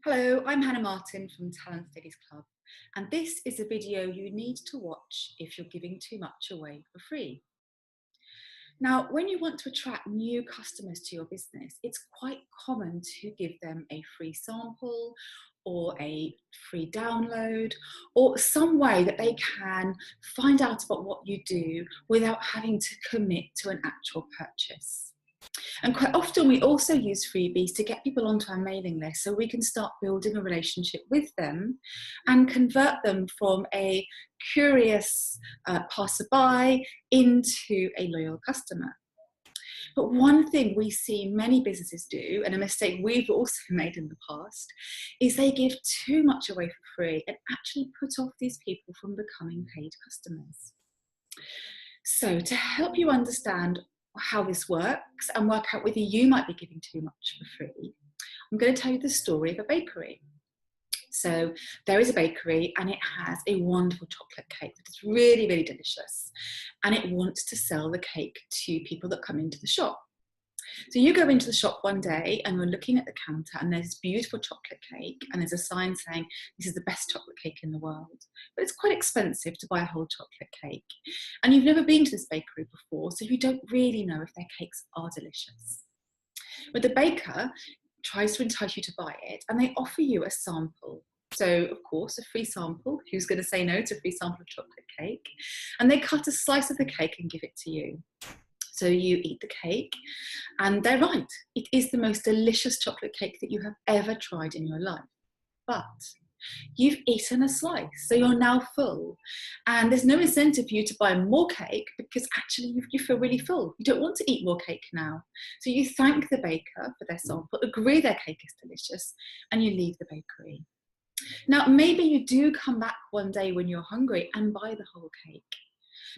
Hello, I'm Hannah Martin from Talent Studies Club, and this is a video you need to watch if you're giving too much away for free. Now, when you want to attract new customers to your business, it's quite common to give them a free sample or a free download or some way that they can find out about what you do without having to commit to an actual purchase. And quite often we also use freebies to get people onto our mailing list so we can start building a relationship with them and convert them from a curious passerby into a loyal customer. But one thing we see many businesses do, and a mistake we've also made in the past, is they give too much away for free and actually put off these people from becoming paid customers. So to help you understand how this works and work out whether you might be giving too much for free, I'm going to tell you the story of a bakery. So there is a bakery and it has a wonderful chocolate cake that is really, really delicious. And it wants to sell the cake to people that come into the shop. So you go into the shop one day and you're looking at the counter and there's this beautiful chocolate cake and there's a sign saying this is the best chocolate cake in the world. But it's quite expensive to buy a whole chocolate cake. And you've never been to this bakery before, so you don't really know if their cakes are delicious. But the baker tries to entice you to buy it and they offer you a sample. So, of course, a free sample. Who's going to say no to a free sample of chocolate cake? And they cut a slice of the cake and give it to you. So you eat the cake, and they're right. It is the most delicious chocolate cake that you have ever tried in your life. But you've eaten a slice, so you're now full. And there's no incentive for you to buy more cake because actually you feel really full. You don't want to eat more cake now. So you thank the baker for their sample, agree their cake is delicious, and you leave the bakery. Now, maybe you do come back one day when you're hungry and buy the whole cake,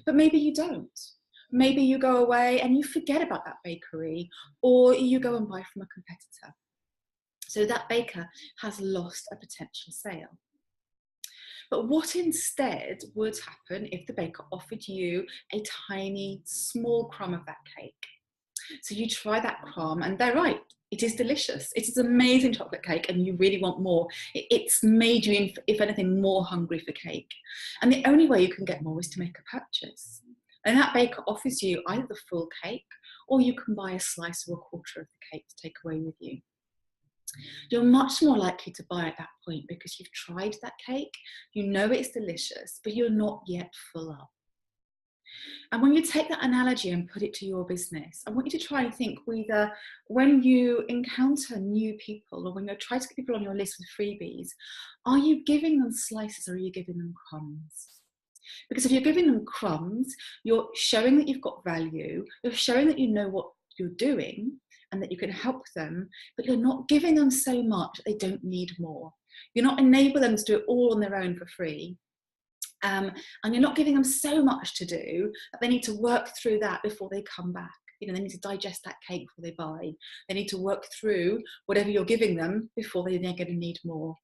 but maybe you don't. Maybe you go away and you forget about that bakery, or you go and buy from a competitor. So that baker has lost a potential sale. But what instead would happen if the baker offered you a tiny, small crumb of that cake? So you try that crumb and they're right. It is delicious. It is amazing chocolate cake and you really want more. It's made you, if anything, more hungry for cake. And the only way you can get more is to make a purchase. And that baker offers you either the full cake or you can buy a slice or a quarter of the cake to take away with you. You're much more likely to buy at that point because you've tried that cake, you know it's delicious, but you're not yet full up. And when you take that analogy and put it to your business, I want you to try and think whether when you encounter new people or when you try to get people on your list with freebies, are you giving them slices or are you giving them crumbs? Because if you're giving them crumbs, you're showing that you've got value, you're showing that you know what you're doing and that you can help them, but you're not giving them so much that they don't need more. You're not enabling them to do it all on their own for free. And you're not giving them so much to do that they need to work through that before they come back. You know, they need to digest that cake before they buy. They need to work through whatever you're giving them before they're going to need more.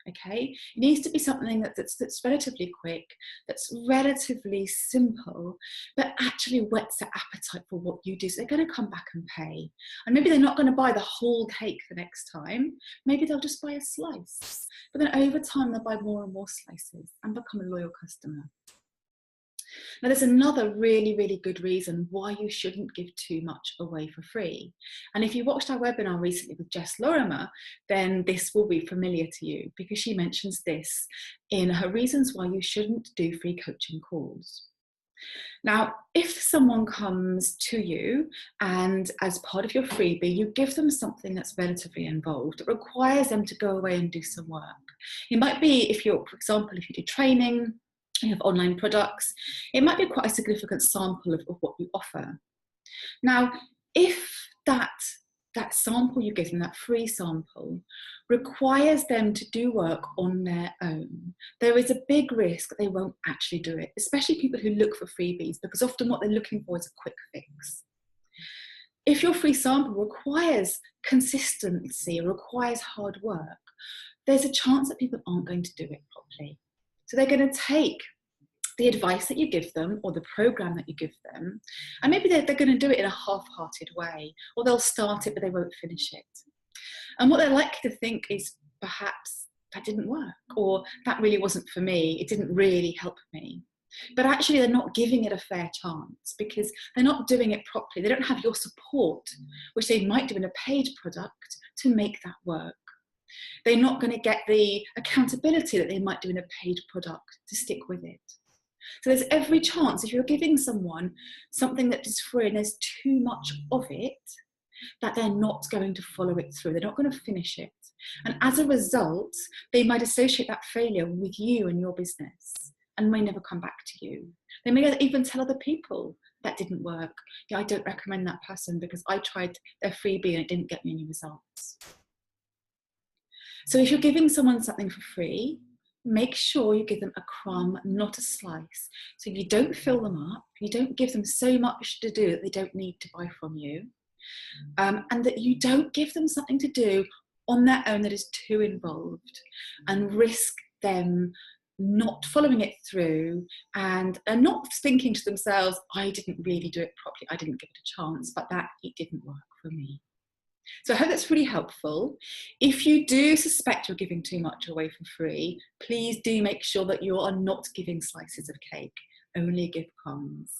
Okay, it needs to be something that's relatively quick, that's relatively simple, but actually whets their appetite for what you do. So they're going to come back and pay. And maybe they're not going to buy the whole cake the next time. Maybe they'll just buy a slice. But then over time, they'll buy more and more slices and become a loyal customer. Now, there's another really, really good reason why you shouldn't give too much away for free. And if you watched our webinar recently with Jess Lorimer, then this will be familiar to you because she mentions this in her reasons why you shouldn't do free coaching calls. Now, if someone comes to you and as part of your freebie, you give them something that's relatively involved, that requires them to go away and do some work. It might be, if you're, for example, if you do training, you have online products, it might be quite a significant sample of what you offer. Now, if that sample you give them, that free sample, requires them to do work on their own, there is a big risk that they won't actually do it, especially people who look for freebies, because often what they're looking for is a quick fix. If your free sample requires consistency, requires hard work, there's a chance that people aren't going to do it properly. So they're going to take the advice that you give them or the program that you give them, and maybe they're going to do it in a half-hearted way, or they'll start it but they won't finish it. And what they're likely to think is perhaps that didn't work, or that really wasn't for me, it didn't really help me. But actually they're not giving it a fair chance because they're not doing it properly. They don't have your support, which they might do in a paid product, to make that work. They're not going to get the accountability that they might do in a paid product to stick with it. So there's every chance, if you're giving someone something that is free and there's too much of it, that they're not going to follow it through. They're not going to finish it. And as a result, they might associate that failure with you and your business and may never come back to you. They may even tell other people that didn't work. Yeah, I don't recommend that person because I tried their freebie and it didn't get me any results. So if you're giving someone something for free, make sure you give them a crumb, not a slice. So you don't fill them up, you don't give them so much to do that they don't need to buy from you, and that you don't give them something to do on their own that is too involved and risk them not following it through and not thinking to themselves, I didn't really do it properly, I didn't give it a chance, but that it didn't work for me. So I hope that's really helpful. If you do suspect you're giving too much away for free, please do make sure that you are not giving slices of cake, only give crumbs.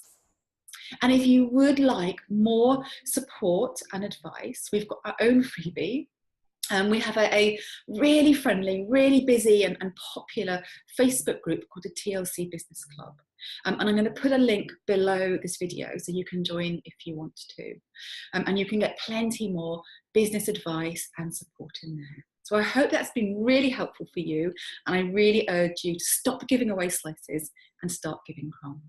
And if you would like more support and advice, we've got our own freebie. We have a really friendly, really busy and popular Facebook group called the TLC Business Club. And I'm going to put a link below this video so you can join if you want to. And you can get plenty more business advice and support in there. So I hope that's been really helpful for you. And I really urge you to stop giving away slices and start giving crumbs.